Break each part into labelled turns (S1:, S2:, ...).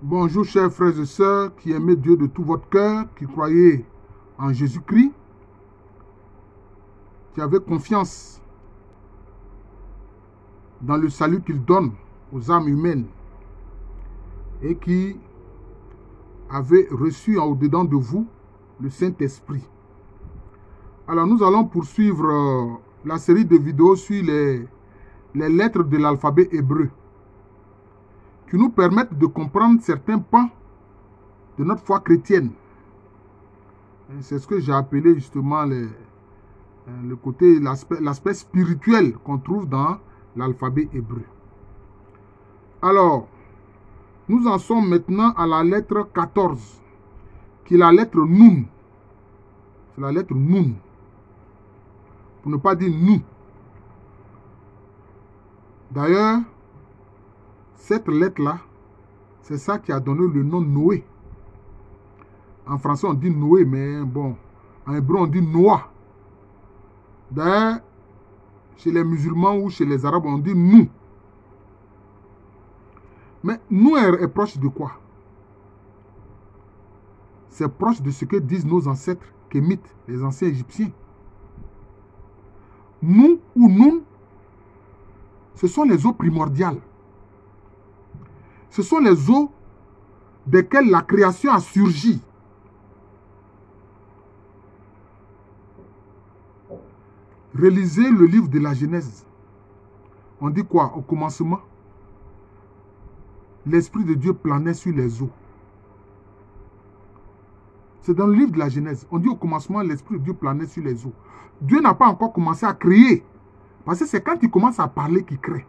S1: Bonjour chers frères et sœurs qui aimez Dieu de tout votre cœur, qui croyez en Jésus-Christ, qui avez confiance dans le salut qu'il donne aux âmes humaines et qui avez reçu au-dedans de vous le Saint-Esprit. Alors nous allons poursuivre la série de vidéos sur les lettres de l'alphabet hébreu qui nous permettent de comprendre certains pans de notre foi chrétienne. C'est ce que j'ai appelé justement le côté, l'aspect spirituel qu'on trouve dans l'alphabet hébreu. Alors, nous en sommes maintenant à la lettre 14, qui est la lettre Nun. C'est la lettre Nun. Pour ne pas dire nous. D'ailleurs, cette lettre-là, c'est ça qui a donné le nom Noé. En français, on dit Noé, mais bon, en hébreu, on dit Noah. D'ailleurs, chez les musulmans ou chez les arabes, on dit nous. Mais nous est proche de quoi? C'est proche de ce que disent nos ancêtres kémites, les anciens égyptiens. Nous ou Nun, ce sont les eaux primordiales. Ce sont les eaux desquelles la création a surgi. Relisez le livre de la Genèse. On dit quoi? Au commencement, l'Esprit de Dieu planait sur les eaux. C'est dans le livre de la Genèse. On dit au commencement, l'Esprit de Dieu planait sur les eaux. Dieu n'a pas encore commencé à créer. Parce que c'est quand il commence à parler qu'il crée.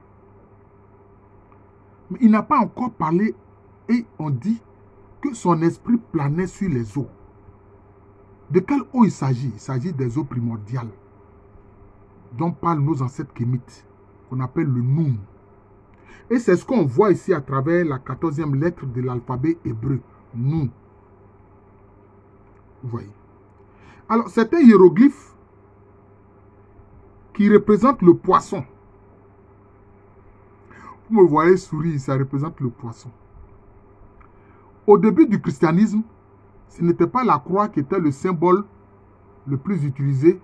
S1: Mais il n'a pas encore parlé et on dit que son esprit planait sur les eaux. De quelle eau il s'agit? Il s'agit des eaux primordiales dont parlent nos ancêtres kémites, qu'on appelle le Nun. Et c'est ce qu'on voit ici à travers la 14e lettre de l'alphabet hébreu, Nun. Vous voyez. Alors, c'est un hiéroglyphe qui représente le poisson. Vous me voyez sourire, ça représente le poisson. Au début du christianisme, ce n'était pas la croix qui était le symbole le plus utilisé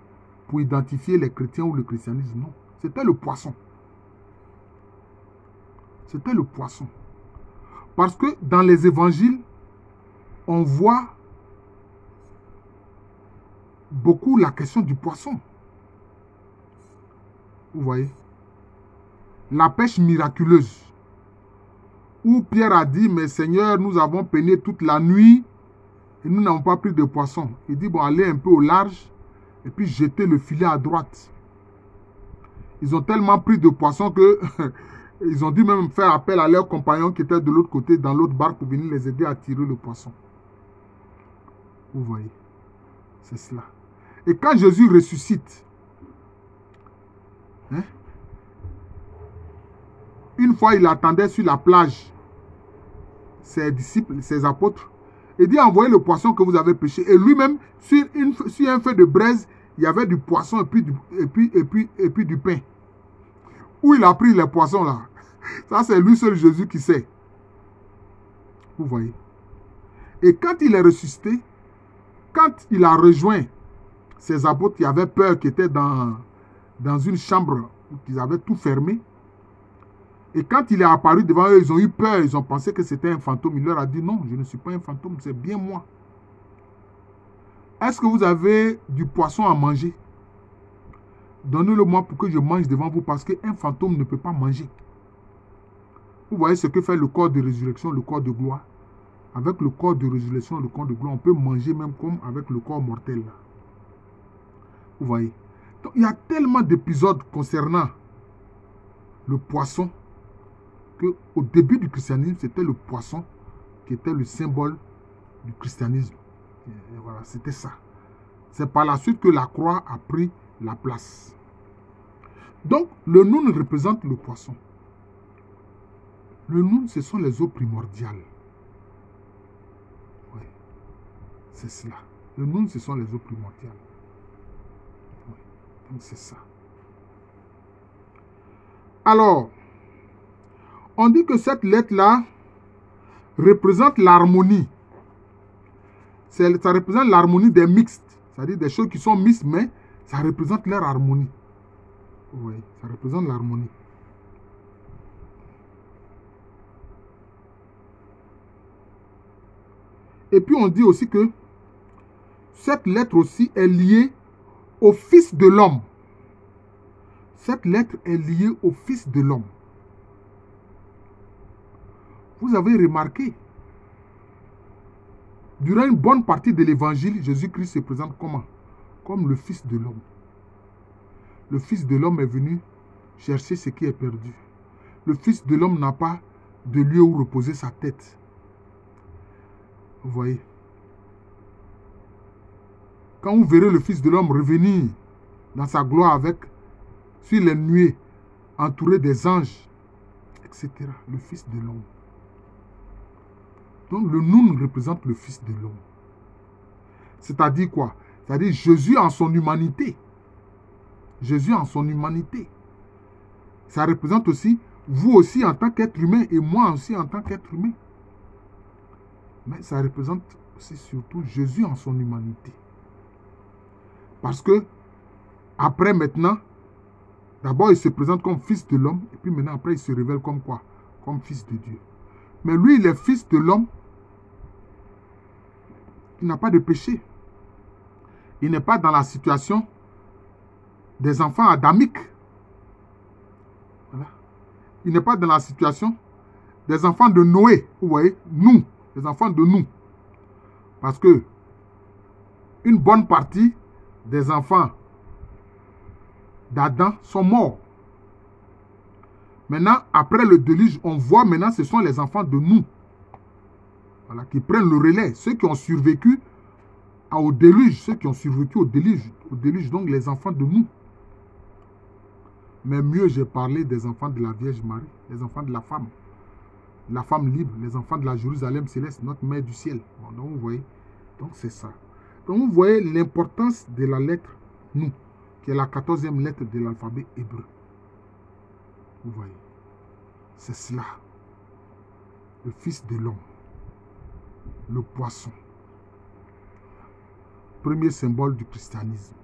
S1: pour identifier les chrétiens ou le christianisme. Non, c'était le poisson. C'était le poisson. Parce que dans les évangiles, on voit beaucoup la question du poisson. Vous voyez? La pêche miraculeuse. Où Pierre a dit, mais Seigneur, nous avons peiné toute la nuit et nous n'avons pas pris de poisson. Il dit, bon, allez un peu au large et puis jetez le filet à droite. Ils ont tellement pris de poissons que ils ont dû même faire appel à leurs compagnons qui étaient de l'autre côté, dans l'autre barque, pour venir les aider à tirer le poisson. Vous voyez? C'est cela. Et quand Jésus ressuscite, une fois il attendait sur la plage ses disciples, ses apôtres, il dit, envoyez le poisson que vous avez pêché. Et lui-même, sur un feu de braise, il y avait du poisson et puis du pain. Où il a pris les poissons là? Ça, c'est lui seul Jésus qui sait. Vous voyez? Et quand il est ressuscité, quand il a rejoint ses apôtres qui avaient peur, qui étaient dans une chambre où ils avaient tout fermé, et quand il est apparu devant eux, ils ont eu peur, ils ont pensé que c'était un fantôme. Il leur a dit, non, je ne suis pas un fantôme, c'est bien moi. Est-ce que vous avez du poisson à manger? Donnez-le moi pour que je mange devant vous, parce qu'un fantôme ne peut pas manger. Vous voyez ce que fait le corps de résurrection, le corps de gloire. Avec le corps de résurrection, le corps de gloire, on peut manger même comme avec le corps mortel. Vous voyez. Donc, il y a tellement d'épisodes concernant le poisson qu'au début du christianisme, c'était le poisson qui était le symbole du christianisme. Et voilà, c'était ça. C'est par la suite que la croix a pris la place. Donc, le Nun représente le poisson. Le Nun, ce sont les eaux primordiales. Oui, c'est cela. Le Nun, ce sont les eaux primordiales. Oui, donc c'est ça. Alors, on dit que cette lettre-là représente l'harmonie. Ça représente l'harmonie des mixtes. C'est-à-dire des choses qui sont mixtes, mais ça représente leur harmonie. Oui, ça représente l'harmonie. Et puis on dit aussi que cette lettre aussi est liée au Fils de l'homme. Cette lettre est liée au Fils de l'homme. Vous avez remarqué, durant une bonne partie de l'évangile, Jésus-Christ se présente comment? Comme le Fils de l'homme. Le Fils de l'homme est venu chercher ce qui est perdu. Le Fils de l'homme n'a pas de lieu où reposer sa tête. Vous voyez? Quand vous verrez le Fils de l'homme revenir dans sa gloire avec, sur les nuées, entouré des anges, etc. Le Fils de l'homme. Donc le Noun représente le Fils de l'homme. C'est-à-dire quoi? C'est-à-dire Jésus en son humanité. Jésus en son humanité. Ça représente aussi, vous aussi en tant qu'être humain et moi aussi en tant qu'être humain. Mais ça représente aussi surtout Jésus en son humanité. Parce que, après maintenant, d'abord il se présente comme Fils de l'homme, et puis maintenant après il se révèle comme quoi? Comme Fils de Dieu. Mais lui, il est Fils de l'homme, il n'a pas de péché. Il n'est pas dans la situation des enfants adamiques. Voilà. Il n'est pas dans la situation des enfants de Noé. Vous voyez, nous, les enfants de nous. Parce que une bonne partie des enfants d'Adam sont morts. Maintenant, après le déluge, on voit maintenant ce sont les enfants de nous. Voilà, qui prennent le relais. Ceux qui ont survécu au déluge. Ceux qui ont survécu au déluge, donc les enfants de nous. Mais mieux, j'ai parlé des enfants de la Vierge Marie, les enfants de la femme libre, les enfants de la Jérusalem céleste, notre mère du ciel. Bon, donc vous voyez, donc c'est ça. Donc vous voyez l'importance de la lettre nous, qui est la 14e lettre de l'alphabet hébreu. Vous voyez, c'est cela. Le Fils de l'homme, le poisson. Premier symbole du christianisme.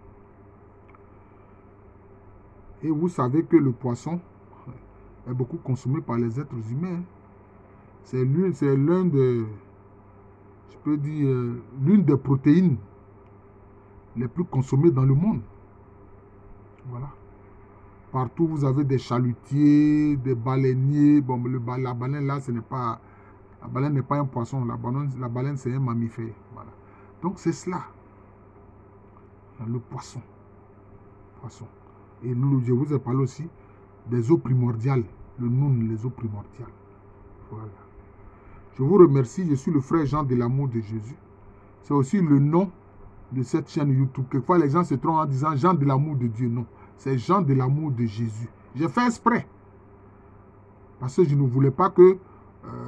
S1: Et vous savez que le poisson est beaucoup consommé par les êtres humains. C'est l'un de, je peux dire, l'une des protéines les plus consommées dans le monde. Voilà. Partout, vous avez des chalutiers, des baleiniers. Bon, la baleine, là, ce n'est pas... La baleine n'est pas un poisson. La baleine, c'est un mammifère. Voilà. Donc, c'est cela. Le poisson. Poisson. Et je vous ai parlé aussi des eaux primordiales. Le Noun, les eaux primordiales. Voilà. Je vous remercie. Je suis le frère Jean de l'amour de Jésus. C'est aussi le nom de cette chaîne YouTube. Quelquefois, les gens se trompent en disant Jean de l'amour de Dieu. Non. C'est Jean de l'amour de Jésus. J'ai fait exprès. Parce que je ne voulais pas que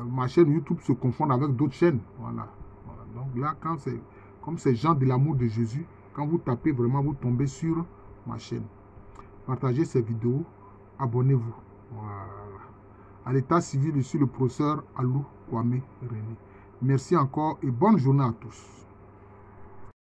S1: ma chaîne YouTube se confonde avec d'autres chaînes. Voilà. Voilà. Donc là, comme c'est Jean de l'amour de Jésus, quand vous tapez vraiment, vous tombez sur ma chaîne. Partagez ces vidéos. Abonnez-vous. Voilà. À l'état civil, je suis le professeur Alou Kwame René. Merci encore et bonne journée à tous.